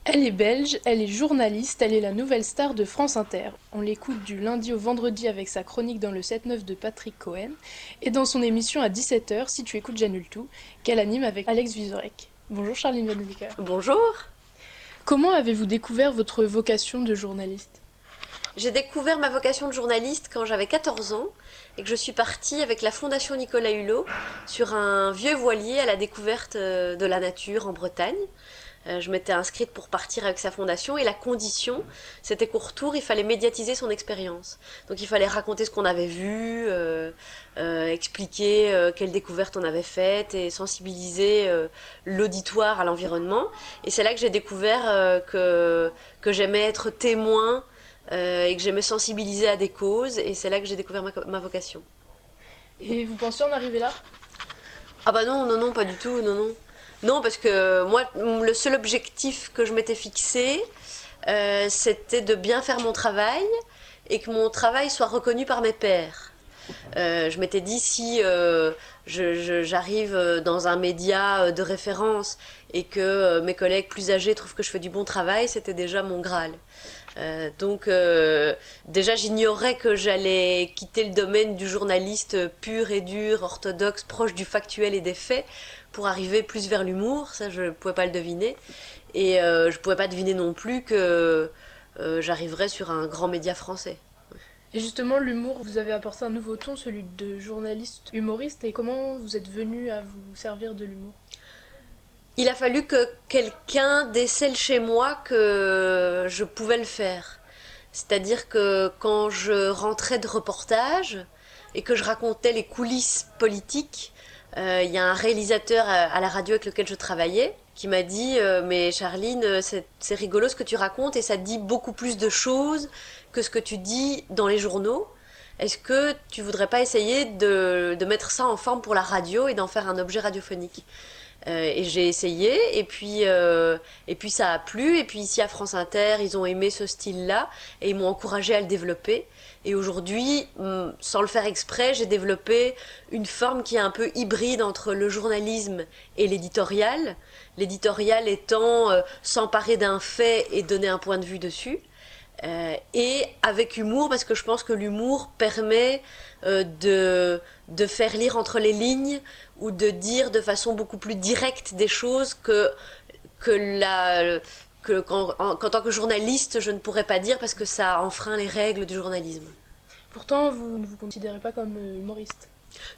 Elle est belge, elle est journaliste, elle est la nouvelle star de France Inter. On l'écoute du lundi au vendredi avec sa chronique dans le 7-9 de Patrick Cohen et dans son émission à 17h si tu écoutes J'annule tout, qu'elle anime avec Alex Vizorek. Bonjour Charline Van Beecker. Bonjour. Comment avez-vous découvert votre vocation de journaliste? J'ai découvert ma vocation de journaliste quand j'avais 14 ans et que je suis partie avec la Fondation Nicolas Hulot sur un vieux voilier à la découverte de la nature en Bretagne. Je m'étais inscrite pour partir avec sa fondation et la condition, c'était qu'au retour, il fallait médiatiser son expérience. Donc il fallait raconter ce qu'on avait vu, expliquer quelles découvertes on avait faites et sensibiliser l'auditoire à l'environnement. Et c'est là que j'ai découvert que j'aimais être témoin et que j'aimais sensibiliser à des causes. Et c'est là que j'ai découvert ma vocation. Et vous pensez en arriver là? Ah bah non, non, non, pas du tout, non, non. Non, parce que moi, le seul objectif que je m'étais fixé, c'était de bien faire mon travail et que mon travail soit reconnu par mes pairs. Je m'étais dit si j'arrive dans un média de référence et que mes collègues plus âgés trouvent que je fais du bon travail, c'était déjà mon Graal. Donc déjà j'ignorais que j'allais quitter le domaine du journaliste pur et dur, orthodoxe, proche du factuel et des faits, pour arriver plus vers l'humour, ça je ne pouvais pas le deviner. Et je ne pouvais pas deviner non plus que j'arriverais sur un grand média français. Et justement, l'humour, vous avez apporté un nouveau ton, celui de journaliste humoriste, et comment vous êtes venu à vous servir de l'humour? Il a fallu que quelqu'un décèle chez moi que je pouvais le faire. C'est-à-dire que quand je rentrais de reportage et que je racontais les coulisses politiques, il y a un réalisateur à la radio avec lequel je travaillais qui m'a dit mais Charline, c'est rigolo ce que tu racontes et ça dit beaucoup plus de choses que ce que tu dis dans les journaux. Est-ce que tu voudrais pas essayer de mettre ça en forme pour la radio et d'en faire un objet radiophonique? Et j'ai essayé, et puis ça a plu, et puis ici à France Inter, ils ont aimé ce style-là, et ils m'ont encouragé à le développer. Et aujourd'hui, sans le faire exprès, j'ai développé une forme qui est un peu hybride entre le journalisme et l'éditorial. L'éditorial étant s'emparer d'un fait et donner un point de vue dessus. Et avec humour, parce que je pense que l'humour permet de faire lire entre les lignes ou de dire de façon beaucoup plus directe des choses que, la, qu'en tant que journaliste, je ne pourrais pas dire parce que ça enfreint les règles du journalisme. Pourtant, vous ne vous considérez pas comme humoriste.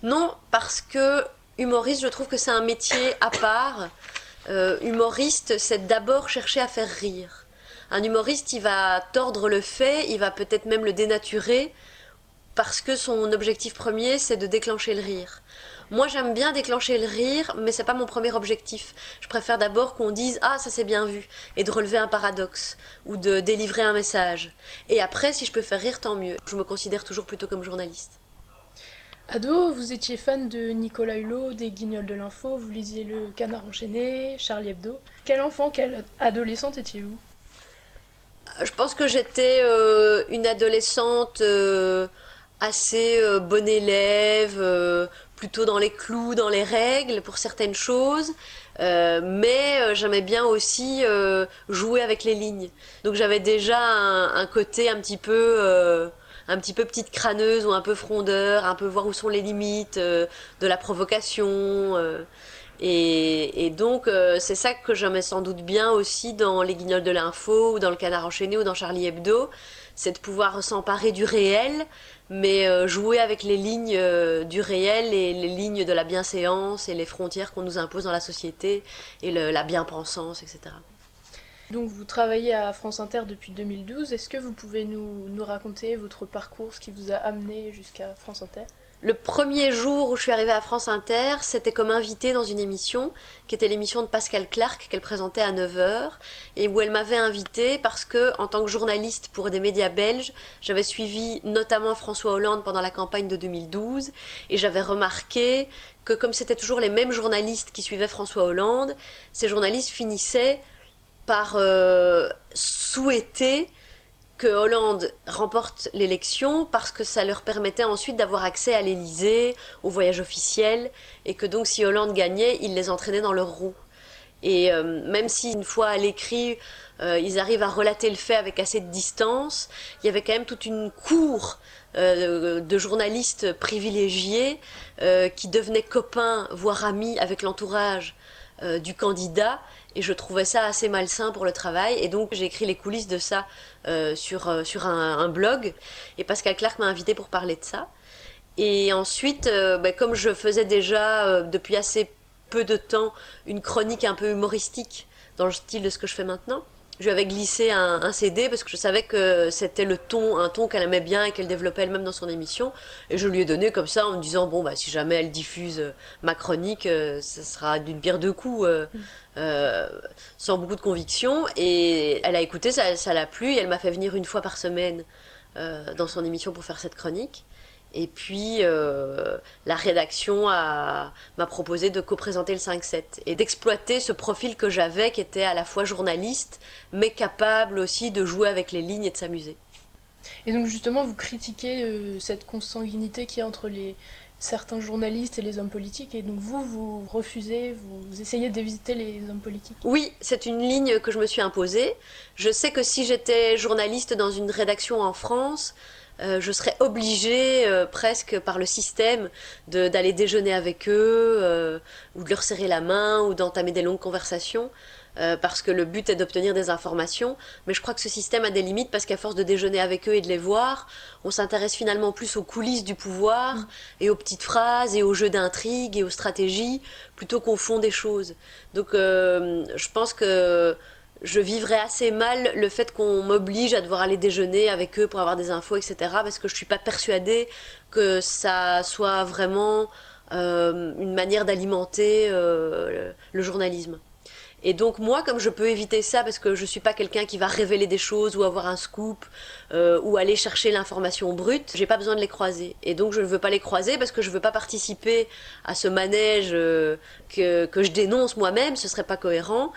Non, parce que humoriste, je trouve que c'est un métier à part. Humoriste, c'est d'abord chercher à faire rire. Un humoriste, il va tordre le fait, il va peut-être même le dénaturer, parce que son objectif premier, c'est de déclencher le rire. Moi, j'aime bien déclencher le rire, mais c'est pas mon premier objectif. Je préfère d'abord qu'on dise ah ça c'est bien vu et de relever un paradoxe ou de délivrer un message. Et après, si je peux faire rire, tant mieux. Je me considère toujours plutôt comme journaliste. Ado, vous étiez fan de Nicolas Hulot, des Guignols de l'info, vous lisiez Le Canard enchaîné, Charlie Hebdo. Quel enfant, quelle adolescente étiez-vous? Je pense que j'étais une adolescente assez bonne élève, plutôt dans les clous, dans les règles pour certaines choses, mais j'aimais bien aussi jouer avec les lignes. Donc j'avais déjà un côté un petit peu petite crâneuse ou un peu frondeur, un peu voir où sont les limites de la provocation. Et donc, c'est ça que j'aimais sans doute bien aussi dans Les Guignols de l'info, ou dans Le Canard enchaîné, ou dans Charlie Hebdo, c'est de pouvoir s'emparer du réel, mais jouer avec les lignes du réel et les lignes de la bienséance et les frontières qu'on nous impose dans la société et la bien-pensance, etc. Donc vous travaillez à France Inter depuis 2012, est-ce que vous pouvez nous raconter votre parcours, ce qui vous a amené jusqu'à France Inter? Le premier jour où je suis arrivée à France Inter, c'était comme invitée dans une émission, qui était l'émission de Pascal Clark, qu'elle présentait à 9h, et où elle m'avait invitée parce que, en tant que journaliste pour des médias belges, j'avais suivi notamment François Hollande pendant la campagne de 2012, et j'avais remarqué que comme c'était toujours les mêmes journalistes qui suivaient François Hollande, ces journalistes finissaient par souhaiter que Hollande remporte l'élection parce que ça leur permettait ensuite d'avoir accès à l'Élysée, au voyage officiel, et que donc si Hollande gagnait, il les entraînait dans leur roue. Et même si une fois à l'écrit, ils arrivent à relater le fait avec assez de distance, il y avait quand même toute une cour de journalistes privilégiés qui devenaient copains, voire amis avec l'entourage du candidat. Et je trouvais ça assez malsain pour le travail. Et donc j'ai écrit les coulisses de ça sur un blog. Et Pascal Clark m'a invité pour parler de ça. Et ensuite, comme je faisais déjà depuis assez peu de temps une chronique un peu humoristique dans le style de ce que je fais maintenant, je lui avais glissé un CD parce que je savais que c'était un ton qu'elle aimait bien et qu'elle développait elle-même dans son émission. Et je lui ai donné comme ça en me disant, bon, bah, si jamais elle diffuse ma chronique, ça sera d'une pierre deux coups, euh, sans beaucoup de conviction. Et elle a écouté, ça l'a plu, et elle m'a fait venir une fois par semaine dans son émission pour faire cette chronique. Et puis, la rédaction m'a proposé de co-présenter le 5-7 et d'exploiter ce profil que j'avais, qui était à la fois journaliste, mais capable aussi de jouer avec les lignes et de s'amuser. Et donc justement, vous critiquez cette consanguinité qu'il y a entre certains journalistes et les hommes politiques, et donc vous refusez, vous essayez d'éviter les hommes politiques. Oui, c'est une ligne que je me suis imposée. Je sais que si j'étais journaliste dans une rédaction en France, je serais obligée presque par le système d'aller déjeuner avec eux, ou de leur serrer la main, ou d'entamer des longues conversations, parce que le but est d'obtenir des informations. Mais je crois que ce système a des limites parce qu'à force de déjeuner avec eux et de les voir, on s'intéresse finalement plus aux coulisses du pouvoir, et aux petites phrases, et aux jeux d'intrigue, et aux stratégies, plutôt qu'au fond des choses. Donc je pense que je vivrais assez mal le fait qu'on m'oblige à devoir aller déjeuner avec eux pour avoir des infos, etc. Parce que je suis pas persuadée que ça soit vraiment une manière d'alimenter le journalisme. Et donc moi, comme je peux éviter ça parce que je suis pas quelqu'un qui va révéler des choses ou avoir un scoop ou aller chercher l'information brute, j'ai pas besoin de les croiser. Et donc je ne veux pas les croiser parce que je veux pas participer à ce manège que je dénonce moi-même, ce serait pas cohérent.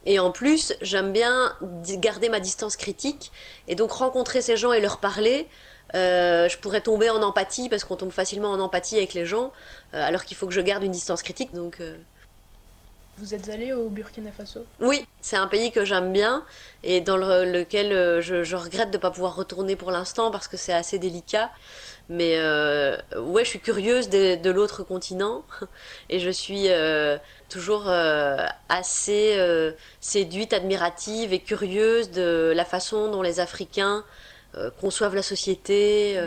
Et en plus, j'aime bien garder ma distance critique et donc rencontrer ces gens et leur parler. Je pourrais tomber en empathie parce qu'on tombe facilement en empathie avec les gens, alors qu'il faut que je garde une distance critique. Donc Vous êtes allé au Burkina Faso? oui, c'est un pays que j'aime bien et dans lequel je regrette de ne pas pouvoir retourner pour l'instant parce que c'est assez délicat. Mais ouais, je suis curieuse de l'autre continent et je suis toujours assez séduite, admirative et curieuse de la façon dont les Africains conçoivent la société,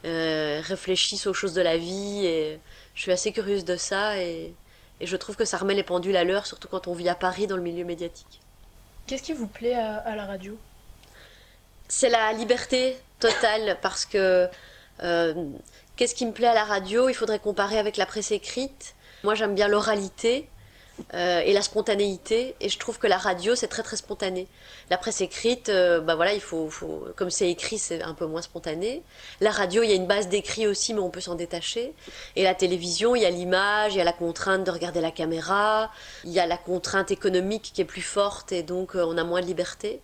réfléchissent aux choses de la vie. Et je suis assez curieuse de ça et je trouve que ça remet les pendules à l'heure, surtout quand on vit à Paris dans le milieu médiatique. Qu'est-ce qui vous plaît à la radio? C'est la liberté totale parce que euh, qu'est-ce qui me plaît à la radio? Il faudrait comparer avec la presse écrite. Moi j'aime bien l'oralité et la spontanéité et je trouve que la radio c'est très très spontané. La presse écrite, bah voilà, comme c'est écrit c'est un peu moins spontané. La radio il y a une base d'écrit aussi mais on peut s'en détacher. Et la télévision il y a l'image, il y a la contrainte de regarder la caméra, il y a la contrainte économique qui est plus forte et donc on a moins de liberté.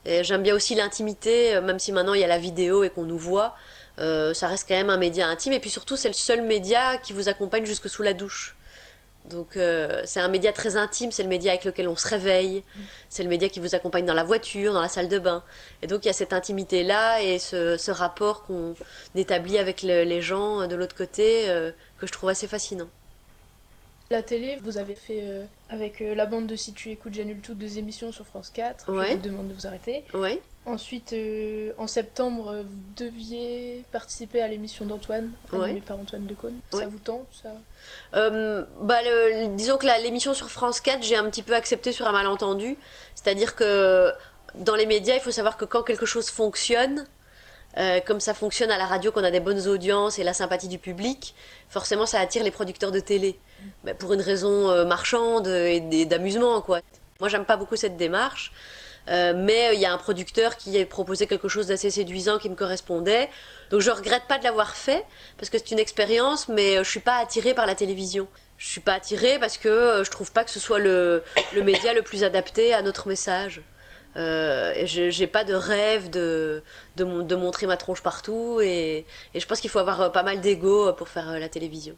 Et j'aime bien aussi l'intimité, même si maintenant il y a la vidéo et qu'on nous voit, ça reste quand même un média intime. Et puis surtout, c'est le seul média qui vous accompagne jusque sous la douche. Donc c'est un média très intime, c'est le média avec lequel on se réveille, c'est le média qui vous accompagne dans la voiture, dans la salle de bain. Et donc il y a cette intimité-là et ce rapport qu'on établit avec les gens de l'autre côté que je trouve assez fascinant. La télé, vous avez fait avec la bande de Si tu écoutes Janultou 2 émissions sur France 4. Je Ouais, vous demande de vous arrêter. ouais, Ensuite, en septembre, vous deviez participer à l'émission d'Antoine, ouais. animée par Antoine Decaune. Ouais. Ça vous tente ça? Disons que l'émission sur France 4, j'ai un petit peu accepté sur un malentendu. C'est-à-dire que dans les médias, il faut savoir que quand quelque chose fonctionne, comme ça fonctionne à la radio, qu'on a des bonnes audiences et la sympathie du public, forcément ça attire les producteurs de télé. Pour une raison marchande et d'amusement, quoi. Moi, j'aime pas beaucoup cette démarche. Mais il y a un producteur qui a proposé quelque chose d'assez séduisant qui me correspondait. Donc je regrette pas de l'avoir fait, parce que c'est une expérience, mais je suis pas attirée par la télévision. Je suis pas attirée parce que je trouve pas que ce soit le média le plus adapté à notre message. Et j'ai pas de rêve de montrer ma tronche partout et je pense qu'il faut avoir pas mal d'ego pour faire la télévision.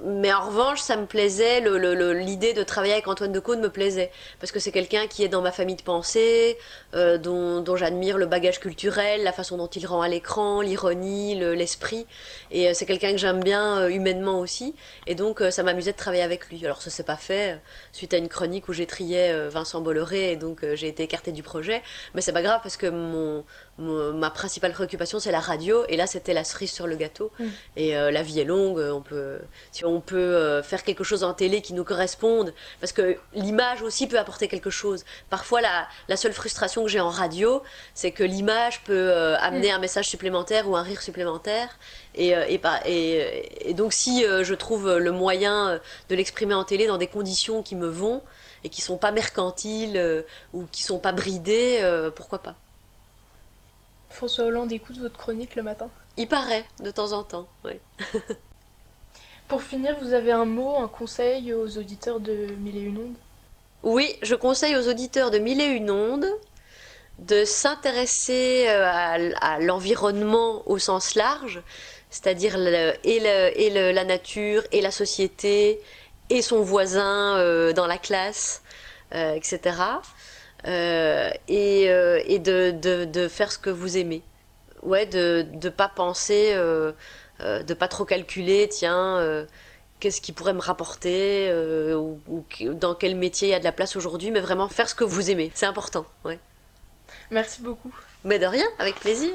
Mais en revanche, ça me plaisait, l'idée de travailler avec Antoine Decaune me plaisait. Parce que c'est quelqu'un qui est dans ma famille de pensée, dont j'admire le bagage culturel, la façon dont il rend à l'écran, l'ironie, l'esprit. Et c'est quelqu'un que j'aime bien humainement aussi. Et donc ça m'amusait de travailler avec lui. Alors ça s'est pas fait suite à une chronique où j'étriais Vincent Bolloré et donc j'ai été écartée du projet. Mais c'est pas grave parce que ma principale préoccupation c'est la radio. Et là c'était la cerise sur le gâteau. Mm. Et la vie est longue, si on peut faire quelque chose en télé qui nous corresponde, parce que l'image aussi peut apporter quelque chose. Parfois, la seule frustration que j'ai en radio, c'est que l'image peut amener un message supplémentaire ou un rire supplémentaire. Et donc, si je trouve le moyen de l'exprimer en télé dans des conditions qui me vont et qui sont pas mercantiles ou qui sont pas bridées, pourquoi pas. François Hollande écoute votre chronique le matin. Il paraît, de temps en temps, ouais. Pour finir, vous avez un mot, un conseil aux auditeurs de Mille et une ondes? Oui, je conseille aux auditeurs de Mille et une ondes de s'intéresser à l'environnement au sens large, c'est-à-dire la nature et la société et son voisin dans la classe, etc. Et de faire ce que vous aimez. Ouais, de pas penser, de pas trop calculer, tiens, qu'est-ce qui pourrait me rapporter, ou dans quel métier il y a de la place aujourd'hui, mais vraiment faire ce que vous aimez. C'est important, ouais. Merci beaucoup. Mais de rien, avec plaisir.